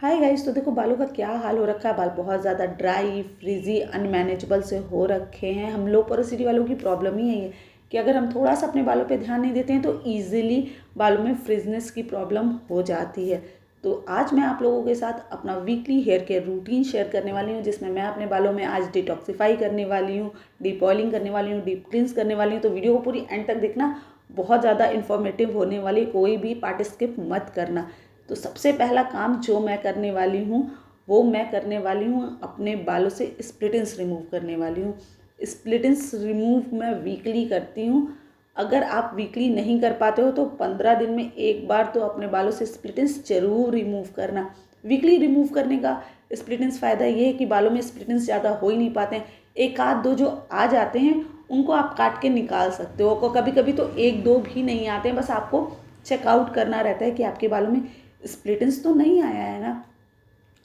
Hi guys. तो देखो बालों का क्या हाल हो रखा है। बाल बहुत ज़्यादा ड्राई, फ्रीजी, अनमैनेजेबल से हो रखे हैं। हम लो पोरोसिटी वालों की प्रॉब्लम ही यही है कि अगर हम थोड़ा सा अपने बालों पे ध्यान नहीं देते हैं तो ईजिली बालों में फ्रिजनेस की प्रॉब्लम हो जाती है। तो आज मैं आप लोगों के साथ अपना weekly hair care routine share करने वाली हूँ, जिसमें मैं अपने बालों में आज डिटॉक्सिफाई करने वाली हूँ, डीप ऑयलिंग करने वाली हूँ, डीप क्लींस करने वाली हूँ। तो वीडियो को पूरी एंड तक देखना, बहुत ज़्यादा इन्फॉर्मेटिव होने वाली, कोई भी पार्ट स्किप मत करना। तो सबसे पहला काम जो मैं करने वाली हूँ वो मैं करने वाली हूँ अपने बालों से स्प्लिट एंड्स रिमूव करने वाली हूँ। स्प्लिट एंड्स रिमूव मैं वीकली करती हूँ। अगर आप वीकली नहीं कर पाते हो तो 15 दिन में एक बार तो अपने बालों से स्प्लिट एंड्स जरूर रिमूव करना। वीकली रिमूव करने का स्प्लिट एंड्स फ़ायदा ये है कि बालों में स्प्लिट एंड्स ज़्यादा हो ही नहीं पाते हैं। एक आध दो जो आ जाते हैं उनको आप काट के निकाल सकते हो। कभी कभी तो एक दो भी नहीं आते हैं, बस आपको चेकआउट करना रहता है कि आपके बालों में स्प्लिट एंड्स तो नहीं आया है ना।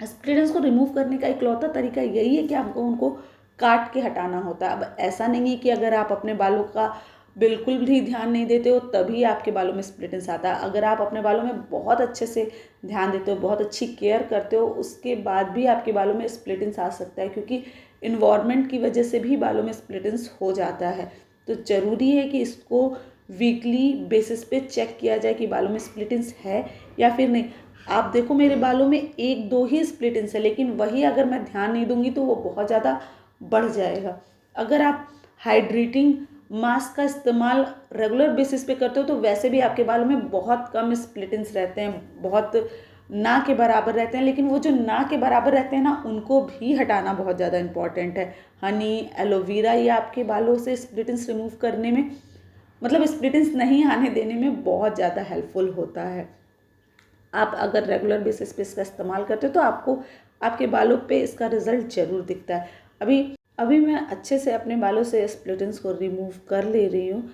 स्प्लिट एंड्स को रिमूव करने का इकलौता तरीका यही है कि आपको उनको काट के हटाना होता है। अब ऐसा नहीं है कि अगर आप अपने बालों का बिल्कुल भी ध्यान नहीं देते हो तभी आपके बालों में स्प्लिट एंड्स आता है। अगर आप अपने बालों में बहुत अच्छे से ध्यान देते हो, बहुत अच्छी केयर करते हो, उसके बाद भी आपके बालों में स्प्लिट एंड्स आ सकता है, क्योंकि इन्वायरमेंट की वजह से भी बालों में स्प्लिट एंड्स हो जाता है। तो ज़रूरी है कि इसको वीकली बेसिस पे चेक किया जाए कि बालों में स्प्लिट एंड्स है या फिर नहीं। आप देखो मेरे बालों में एक दो ही स्प्लिट एंड्स है, लेकिन वही अगर मैं ध्यान नहीं दूंगी तो वो बहुत ज़्यादा बढ़ जाएगा। अगर आप हाइड्रेटिंग मास्क का इस्तेमाल रेगुलर बेसिस पे करते हो तो वैसे भी आपके बालों में बहुत कम स्प्लिट एंड्स रहते हैं, बहुत ना के बराबर रहते हैं। लेकिन वो जो ना के बराबर रहते हैं ना, उनको भी हटाना बहुत ज़्यादा इंपॉर्टेंट है। हनी, एलोवेरा, ये आपके बालों से स्प्लिट एंड्स रिमूव करने में, मतलब स्प्लिट एंड्स नहीं आने देने में बहुत ज़्यादा हेल्पफुल होता है। आप अगर रेगुलर बेसिस पे इसका इस्तेमाल करते हो तो आपको आपके बालों पे इसका रिजल्ट ज़रूर दिखता है। अभी अभी मैं अच्छे से अपने बालों से स्प्लिट एंड्स को रिमूव कर ले रही हूँ।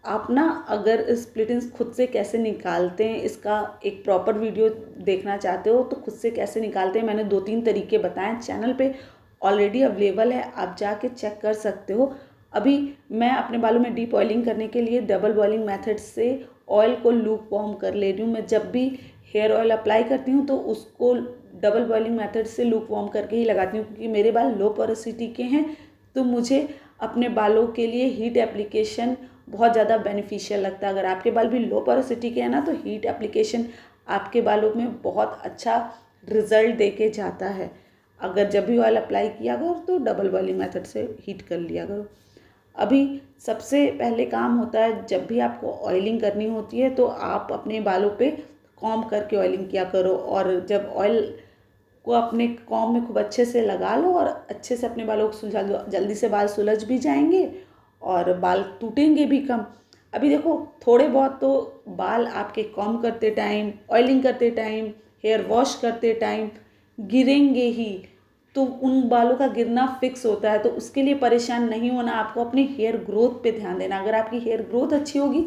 आप ना अगर स्प्लिट एंड्स खुद से कैसे निकालते हैं, इसका एक प्रॉपर वीडियो देखना चाहते हो तो खुद से कैसे निकालते हैं, मैंने 2-3 तरीके बताए, चैनल पे ऑलरेडी अवेलेबल है, आप जाके चेक कर सकते हो। अभी मैं अपने बालों में डीप ऑयलिंग करने के लिए डबल बॉइलिंग मेथड से ऑयल को लूप वार्म कर ले रही हूँ। मैं जब भी हेयर ऑयल अप्लाई करती हूँ तो उसको डबल बॉइलिंग मेथड से लूप वार्म करके ही लगाती हूँ, क्योंकि मेरे बाल लो पोरोसिटी के हैं। तो मुझे अपने बालों के लिए हीट एप्लीकेशन बहुत ज़्यादा बेनिफिशियल लगता है। अगर आपके बाल भी लो पोरोसिटी के हैं ना, तो हीट एप्लीकेशन आपके बालों में बहुत अच्छा रिजल्ट दे के जाता है। अगर जब भी ऑयल अप्लाई किया करो तो डबल बॉइलिंग मेथड से हीट कर लिया करो। अभी सबसे पहले काम होता है, जब भी आपको ऑयलिंग करनी होती है तो आप अपने बालों पे कॉम्ब करके ऑयलिंग किया करो। और जब ऑयल को अपने कॉम्ब में खूब अच्छे से लगा लो और अच्छे से अपने बालों को सुलझा लो, जल्दी से बाल सुलझ भी जाएंगे और बाल टूटेंगे भी कम। अभी देखो थोड़े बहुत तो बाल आपके कॉम्ब करते टाइम, ऑयलिंग करते टाइम, हेयर वॉश करते टाइम गिरेंगे ही। तो उन बालों का गिरना फिक्स होता है, तो उसके लिए परेशान नहीं होना। आपको अपने हेयर ग्रोथ पे ध्यान देना। अगर आपकी हेयर ग्रोथ अच्छी होगी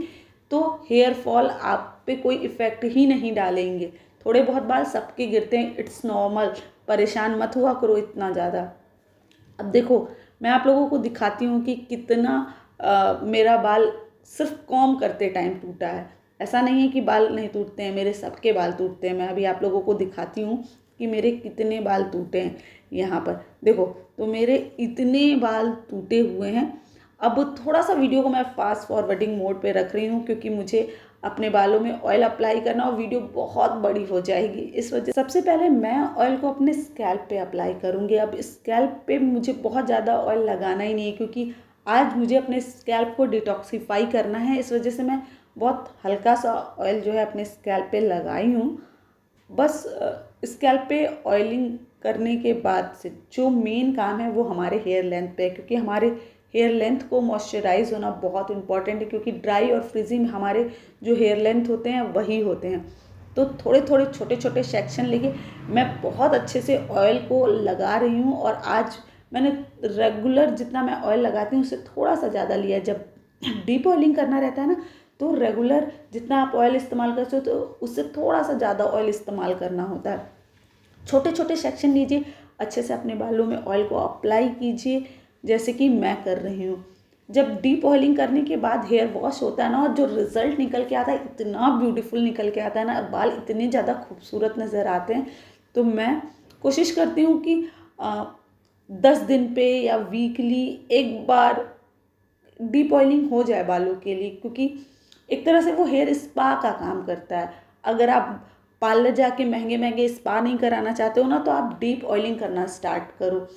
तो हेयर फॉल आप पे कोई इफ़ेक्ट ही नहीं डालेंगे। थोड़े बहुत बाल सबके गिरते हैं, इट्स नॉर्मल, परेशान मत हुआ करो इतना ज़्यादा। अब देखो मैं आप लोगों को दिखाती हूँ कि कितना मेरा बाल सिर्फ कॉम्ब करते टाइम टूटा है। ऐसा नहीं है कि बाल नहीं टूटते हैं, मेरे सबके बाल टूटते हैं। मैं अभी आप लोगों को दिखाती हूँ कि मेरे कितने बाल टूटे हैं। यहाँ पर देखो, तो मेरे इतने बाल टूटे हुए हैं। अब थोड़ा सा वीडियो को मैं फास्ट फॉरवर्डिंग मोड पे रख रही हूँ, क्योंकि मुझे अपने बालों में ऑयल अप्लाई करना और वीडियो बहुत बड़ी हो जाएगी। इस वजह सबसे पहले मैं ऑयल को अपने स्कैल्प पे अप्लाई करूँगी। अब स्कैल्प पे मुझे बहुत ज़्यादा ऑयल लगाना ही नहीं है, क्योंकि आज मुझे अपने स्कैल्प को डिटॉक्सिफाई करना है। इस वजह से मैं बहुत हल्का सा ऑयल जो है अपने स्कैल्प पे लगाई हूँ। बस स्कैल्प पे ऑयलिंग करने के बाद से जो मेन काम है वो हमारे हेयर लेंथ पे है, क्योंकि हमारे हेयर लेंथ को मॉइस्चराइज होना बहुत इंपॉर्टेंट है, क्योंकि ड्राई और फ्रीजी में हमारे जो हेयर लेंथ होते हैं वही होते हैं। तो थोड़े थोड़े छोटे छोटे सेक्शन लेके मैं बहुत अच्छे से ऑयल को लगा रही हूँ। और आज मैंने रेगुलर जितना मैं ऑयल लगाती हूँ उससे थोड़ा सा ज़्यादा लिया है। जब डीप ऑयलिंग करना रहता है ना, तो रेगुलर जितना आप ऑयल इस्तेमाल करते हो तो उससे थोड़ा सा ज़्यादा ऑयल इस्तेमाल करना होता है। छोटे छोटे सेक्शन लीजिए, अच्छे से अपने बालों में ऑयल को अप्लाई कीजिए, जैसे कि मैं कर रही हूँ। जब डीप ऑयलिंग करने के बाद हेयर वॉश होता है ना, और जो रिजल्ट निकल के आता है इतना ब्यूटीफुल निकल के आता है ना, बाल इतने ज़्यादा खूबसूरत नज़र आते हैं। तो मैं कोशिश करती हूँ कि 10 दिन पे या वीकली एक बार डीप ऑयलिंग हो जाए बालों के लिए, क्योंकि एक तरह से वो हेयर स्पा का काम करता है। अगर आप पार्लर जाके महंगे महंगे स्पा नहीं कराना चाहते हो ना, तो आप डीप ऑयलिंग करना स्टार्ट करो।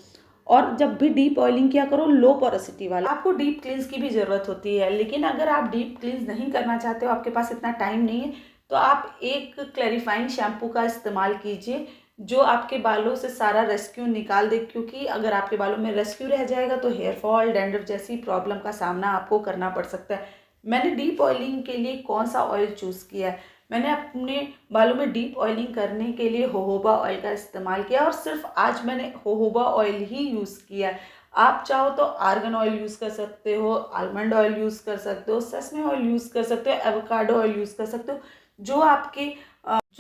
और जब भी डीप ऑयलिंग किया करो लो पोरोसिटी वाला। आपको डीप क्लींस की भी ज़रूरत होती है, लेकिन अगर आप डीप क्लींस नहीं करना चाहते हो, आपके पास इतना टाइम नहीं है, तो आप एक क्लैरिफाइंग शैम्पू का इस्तेमाल कीजिए जो आपके बालों से सारा रेस्क्यू निकाल दे। क्योंकि अगर आपके बालों में रेस्क्यू रह जाएगा तो हेयर फॉल, डैंड्रफ जैसी प्रॉब्लम का सामना आपको करना पड़ सकता है। मैंने डीप ऑयलिंग के लिए कौन सा ऑयल चूज़ किया है, मैंने अपने बालों में डीप ऑयलिंग करने के लिए होहोबा ऑयल का इस्तेमाल किया, और सिर्फ आज मैंने होहोबा ऑयल ही यूज़ किया है। आप चाहो तो आर्गन ऑयल यूज़ कर सकते हो, आलमंड ऑयल यूज़ कर सकते हो, सेसमे ऑयल यूज़ कर सकते हो, एवोकाडो ऑयल यूज़ कर सकते हो। जो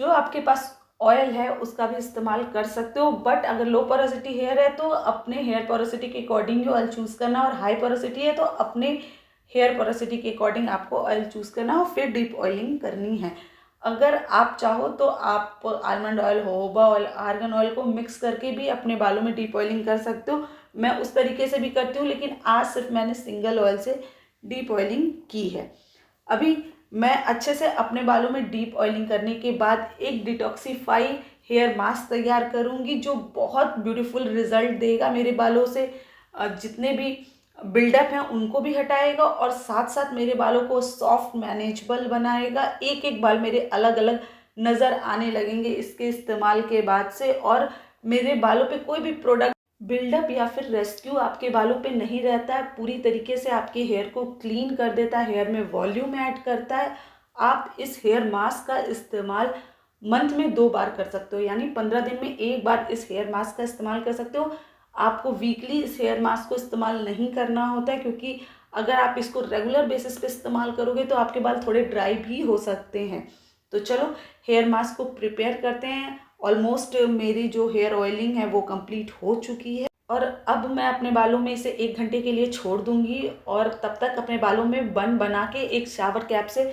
आपके पास ऑयल है उसका भी इस्तेमाल कर सकते हो। बट अगर लो पोरोसिटी हेयर है तो अपने हेयर पोरोसिटी के अकॉर्डिंग ऑयल चूज़ करना, और हाई पोरोसिटी है तो अपने हेयर पोरोसिटी के अकॉर्डिंग आपको ऑयल चूज़ करना और फिर डीप ऑयलिंग करनी है। अगर आप चाहो तो आप almond oil, होहोबा oil, argan oil को मिक्स करके भी अपने बालों में डीप ऑयलिंग कर सकते हो। मैं उस तरीके से भी करती हूँ, लेकिन आज सिर्फ मैंने सिंगल ऑयल से डीप ऑयलिंग की है। अभी मैं अच्छे से अपने बालों में डीप ऑयलिंग करने के बाद एक डिटॉक्सीफाई हेयर मास्क तैयार करूँगी जो बहुत ब्यूटीफुल रिजल्ट देगा मेरे बालों से। जितने भी बिल्डअप हैं उनको भी हटाएगा और साथ साथ मेरे बालों को सॉफ्ट मैनेजेबल बनाएगा। एक एक बाल मेरे अलग अलग नज़र आने लगेंगे इसके इस्तेमाल के बाद से, और मेरे बालों पे कोई भी प्रोडक्ट बिल्डअप या फिर रेस्क्यू आपके बालों पे नहीं रहता है। पूरी तरीके से आपके हेयर को क्लीन कर देता है, हेयर में वॉल्यूम ऐड करता है। आप इस हेयर मास्क का इस्तेमाल मंथ में 2 बार कर सकते हो, यानी 15 दिन में एक बार इस हेयर मास्क का इस्तेमाल कर सकते हो। आपको वीकली इस हेयर मास्क को इस्तेमाल नहीं करना होता है, क्योंकि अगर आप इसको रेगुलर बेसिस पे इस्तेमाल करोगे तो आपके बाल थोड़े ड्राई भी हो सकते हैं। तो चलो हेयर मास्क को प्रिपेयर करते हैं। ऑलमोस्ट मेरी जो हेयर ऑयलिंग है वो कंप्लीट हो चुकी है, और अब मैं अपने बालों में इसे 1 घंटे के लिए छोड़ दूंगी, और तब तक अपने बालों में बन बना के एक शावर कैप से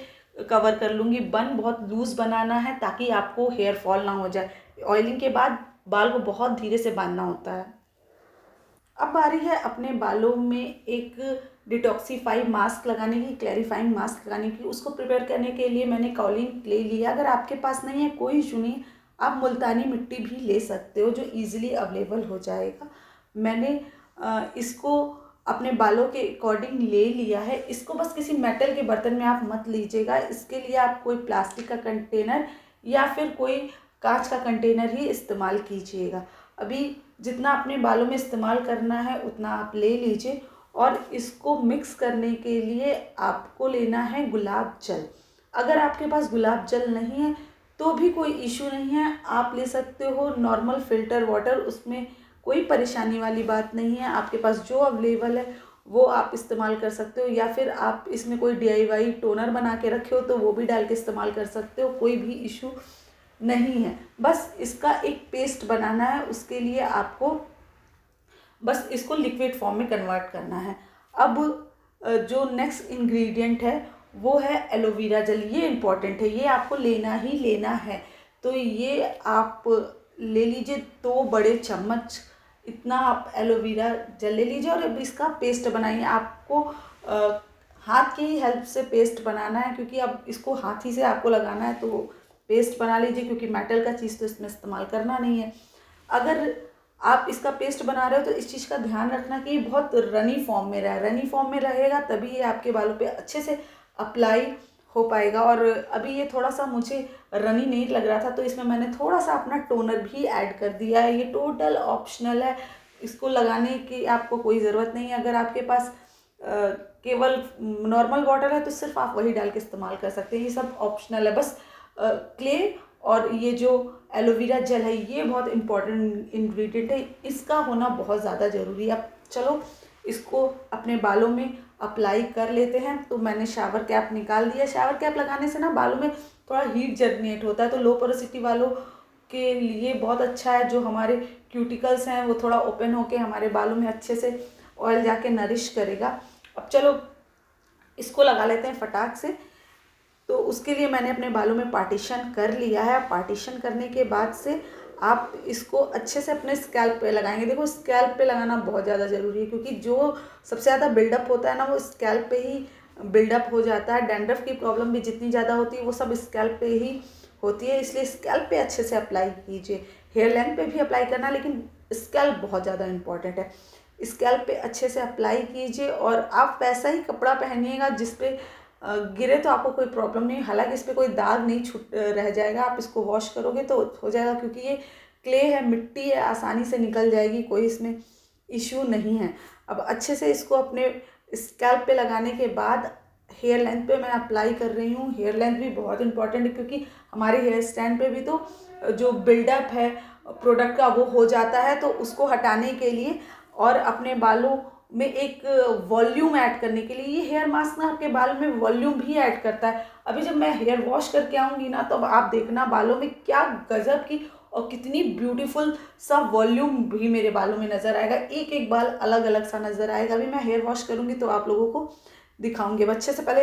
कवर कर लूँगी। बन बहुत लूज़ बनाना है ताकि आपको हेयर फॉल ना हो जाए। ऑयलिंग के बाद बाल को बहुत धीरे से बांधना होता है। अब बारी है अपने बालों में एक डिटॉक्सीफाई मास्क लगाने की, क्लैरिफाइंग मास्क लगाने की। उसको प्रिपेयर करने के लिए मैंने काओलिन क्ले लिया। अगर आपके पास नहीं है कोई इशू नहीं, आप मुल्तानी मिट्टी भी ले सकते हो जो इजीली अवेलेबल हो जाएगा। मैंने इसको अपने बालों के अकॉर्डिंग ले लिया है। इसको बस किसी मेटल के बर्तन में आप मत लीजिएगा, इसके लिए आप कोई प्लास्टिक का कंटेनर या फिर कोई कांच का कंटेनर ही इस्तेमाल कीजिएगा। अभी जितना अपने बालों में इस्तेमाल करना है उतना आप ले लीजिए, और इसको मिक्स करने के लिए आपको लेना है गुलाब जल। अगर आपके पास गुलाब जल नहीं है तो भी कोई इशू नहीं है, आप ले सकते हो नॉर्मल फ़िल्टर वाटर, उसमें कोई परेशानी वाली बात नहीं है। आपके पास जो अवेलेबल है वो आप इस्तेमाल कर सकते हो, या फिर आप इसमें कोई DIY टोनर बना के रखे हो तो वो भी डाल के इस्तेमाल कर सकते हो, कोई भी इशू नहीं है। बस इसका एक पेस्ट बनाना है, उसके लिए आपको बस इसको लिक्विड फॉर्म में कन्वर्ट करना है। अब जो नेक्स्ट इंग्रेडिएंट है वो है एलोवेरा जेल। ये इम्पॉर्टेंट है, ये आपको लेना ही लेना है। तो ये आप ले लीजिए 2 बड़े चम्मच इतना आप एलोवेरा जेल ले लीजिए, और अब इसका पेस्ट बनाइए। आपको हाथ की हेल्प से पेस्ट बनाना है, क्योंकि अब इसको हाथ ही से आपको लगाना है, तो पेस्ट बना लीजिए, क्योंकि मेटल का चीज़ तो इसमें इस्तेमाल करना नहीं है। अगर आप इसका पेस्ट बना रहे हो तो इस चीज़ का ध्यान रखना कि ये बहुत रनी फॉर्म में रहे। रनी फॉर्म में रहेगा तभी ये आपके बालों पे अच्छे से अप्लाई हो पाएगा। और अभी ये थोड़ा सा मुझे रनी नहीं लग रहा था, तो इसमें मैंने थोड़ा सा अपना टोनर भी ऐड कर दिया है। ये टोटल ऑप्शनल है, इसको लगाने की आपको कोई ज़रूरत नहीं है। अगर आपके पास केवल नॉर्मल वाटर है तो सिर्फ आप वही डाल के इस्तेमाल कर सकते हैं। ये सब ऑप्शनल है। बस क्ले और ये जो एलोवेरा जेल है ये बहुत इंपॉर्टेंट इंग्रेडिएंट है, इसका होना बहुत ज़्यादा ज़रूरी है। अब चलो इसको अपने बालों में अप्लाई कर लेते हैं। तो मैंने शावर कैप निकाल दिया। शावर कैप लगाने से ना बालों में थोड़ा हीट जनरेट होता है, तो लो पोरोसिटी वालों के लिए बहुत अच्छा है। जो हमारे क्यूटिकल्स हैं वो थोड़ा ओपन होके हमारे बालों में अच्छे से ऑयल जाके नरिश करेगा। अब चलो इसको लगा लेते हैं फटाक से। तो उसके लिए मैंने अपने बालों में पार्टीशन कर लिया है। पार्टीशन करने के बाद से आप इसको अच्छे से अपने स्कैल्प पे लगाएंगे। देखो स्कैल्प पे लगाना बहुत ज़्यादा ज़रूरी है, क्योंकि जो सबसे ज़्यादा बिल्डअप होता है ना, वो स्कैल्प पे ही बिल्डअप हो जाता है। डैंड्रफ की प्रॉब्लम भी जितनी ज़्यादा होती है वो सब स्कैल्प पे ही होती है, इसलिए स्कैल्प पे अच्छे से अप्लाई कीजिए। हेयर लेंथ पे भी अप्लाई करना, लेकिन स्कैल्प बहुत ज़्यादा इंपॉर्टेंट है। स्कैल्प पे अच्छे से अप्लाई कीजिए और आप वैसा ही कपड़ा पहनिएगा जिस पे गिरे तो आपको कोई प्रॉब्लम नहीं। हालांकि इस पर कोई दाग नहीं छूट रह जाएगा, आप इसको वॉश करोगे तो हो जाएगा, क्योंकि ये क्ले है, मिट्टी है, आसानी से निकल जाएगी, कोई इसमें इश्यू नहीं है। अब अच्छे से इसको अपने स्कैल्प पे लगाने के बाद हेयर लेंथ पे मैं अप्लाई कर रही हूँ। हेयर लेंथ भी बहुत इंपॉर्टेंट है, क्योंकि हमारे हेयर स्टैंड पे भी तो जो बिल्डअप है प्रोडक्ट का वो हो जाता है, तो उसको हटाने के लिए और अपने बालों में एक वॉल्यूम ऐड करने के लिए ये हेयर मास्क ना आपके बाल में वॉल्यूम भी ऐड करता है। अभी जब मैं हेयर वॉश करके आऊँगी ना, तो अब आप देखना बालों में क्या गजब की और कितनी ब्यूटीफुल सा वॉल्यूम भी मेरे बालों में नज़र आएगा। एक एक बाल अलग अलग सा नज़र आएगा। अभी मैं हेयर वॉश करूँगी तो आप लोगों को दिखाऊंगी। अच्छे से पहले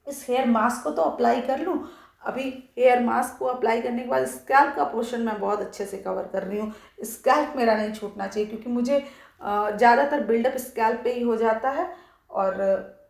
इस हेयर मास्क को तो अप्लाई कर लूँ। अभी हेयर मास्क को अप्लाई करने के बाद स्कैल्प का पोर्शन मैं बहुत अच्छे से कवर कर रही हूँ। स्कैल्प मेरा नहीं छूटना चाहिए, क्योंकि मुझे ज़्यादातर बिल्डअप स्कैल्प पे ही हो जाता है और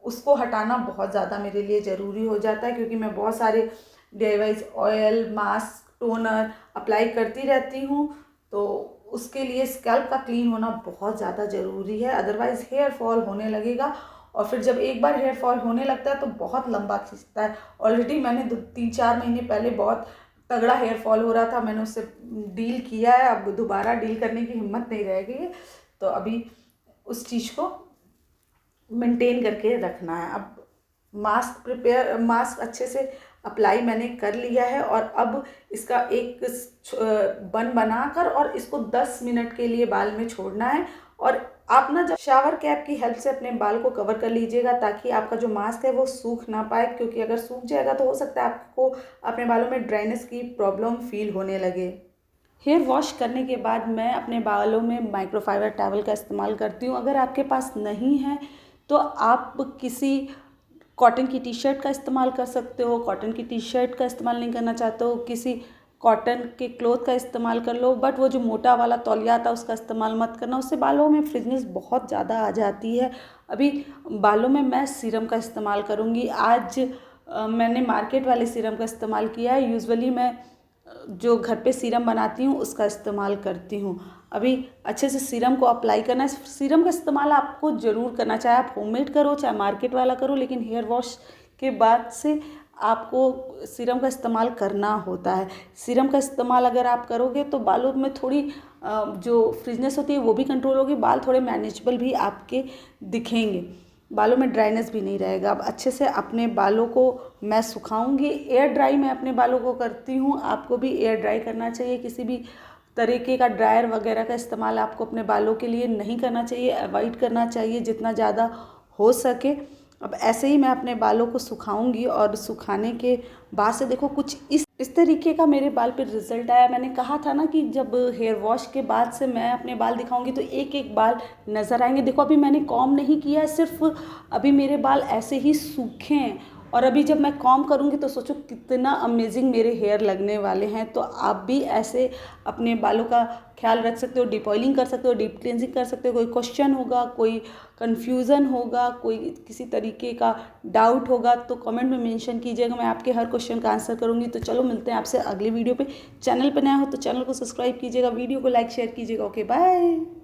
उसको हटाना बहुत ज़्यादा मेरे लिए ज़रूरी हो जाता है, क्योंकि मैं बहुत सारे DIY oil, mask, toner apply करती रहती हूँ, तो उसके लिए स्कैल्प का क्लीन होना बहुत ज़्यादा ज़रूरी है। अदरवाइज़ हेयर फॉल होने लगेगा, और फिर जब एक बार हेयर फॉल होने लगता है तो बहुत लंबा खींचता है। ऑलरेडी मैंने 3-4 महीने पहले बहुत तगड़ा हेयर फॉल हो रहा था, मैंने उससे डील किया है, अब दोबारा डील करने की हिम्मत नहीं रहेगी। तो अभी उस चीज़ को मेंटेन करके रखना है। अब मास्क अच्छे से अप्लाई मैंने कर लिया है, और अब इसका एक बन बनाकर और इसको 10 मिनट के लिए बाल में छोड़ना है। और आप ना जब शावर कैप की हेल्प से अपने बाल को कवर कर लीजिएगा, ताकि आपका जो मास्क है वो सूख ना पाए, क्योंकि अगर सूख जाएगा तो हो सकता है आपको अपने बालों में ड्राइनेस की प्रॉब्लम फील होने लगे। हेयर वॉश करने के बाद मैं अपने बालों में माइक्रोफाइबर टॉवल का इस्तेमाल करती हूँ। अगर आपके पास नहीं है तो आप किसी कॉटन की टी-शर्ट का इस्तेमाल कर सकते हो। कॉटन की टी-शर्ट का इस्तेमाल नहीं करना चाहते हो, किसी कॉटन के क्लॉथ का इस्तेमाल कर लो, बट वो जो मोटा वाला तौलिया आता है उसका इस्तेमाल मत करना, उससे बालों में फ्रिजनेस बहुत ज़्यादा आ जाती है। अभी बालों में मैं सीरम का इस्तेमाल करूँगी। आज मैंने मार्केट वाले सीरम का इस्तेमाल किया है। यूजुअली मैं जो घर पे सीरम बनाती हूँ उसका इस्तेमाल करती हूँ। अभी अच्छे से सीरम को अप्लाई करना है। सीरम का इस्तेमाल आपको ज़रूर करना, चाहे आप होममेड करो चाहे मार्केट वाला करो, लेकिन हेयर वॉश के बाद से आपको सीरम का इस्तेमाल करना होता है। सीरम का इस्तेमाल अगर आप करोगे तो बालों में थोड़ी जो फ्रिजनेस होती है वो भी कंट्रोल होगी, बाल थोड़े मैनेजेबल भी आपके दिखेंगे, बालों में ड्राइनेस भी नहीं रहेगा। अब अच्छे से अपने बालों को मैं सुखाऊंगी। एयर ड्राई मैं अपने बालों को करती हूँ, आपको भी एयर ड्राई करना चाहिए। किसी भी तरीके का ड्रायर वगैरह का इस्तेमाल आपको अपने बालों के लिए नहीं करना चाहिए, अवॉइड करना चाहिए जितना ज़्यादा हो सके। अब ऐसे ही मैं अपने बालों को सुखाऊंगी, और सुखाने के बाद से देखो कुछ इस तरीके का मेरे बाल पे रिजल्ट आया। मैंने कहा था ना कि जब हेयर वॉश के बाद से मैं अपने बाल दिखाऊंगी तो एक एक बाल नज़र आएंगे। देखो अभी मैंने कॉम्ब नहीं किया है, सिर्फ अभी मेरे बाल ऐसे ही सूखे हैं, और अभी जब मैं कॉम्ब करूँगी तो सोचो कितना अमेजिंग मेरे हेयर लगने वाले हैं। तो आप भी ऐसे अपने बालों का ख्याल रख सकते हो, डीप ऑयलिंग कर सकते हो, डीप क्लींजिंग कर सकते हो। कोई क्वेश्चन होगा, कोई कन्फ्यूज़न होगा, कोई किसी तरीके का डाउट होगा तो कमेंट में मेंशन कीजिएगा, मैं आपके हर क्वेश्चन का आंसर करूँगी। तो चलो मिलते हैं आपसे अगली वीडियो पे। चैनल पर नया हो तो चैनल को सब्सक्राइब कीजिएगा, वीडियो को लाइक शेयर कीजिएगा। Okay bye.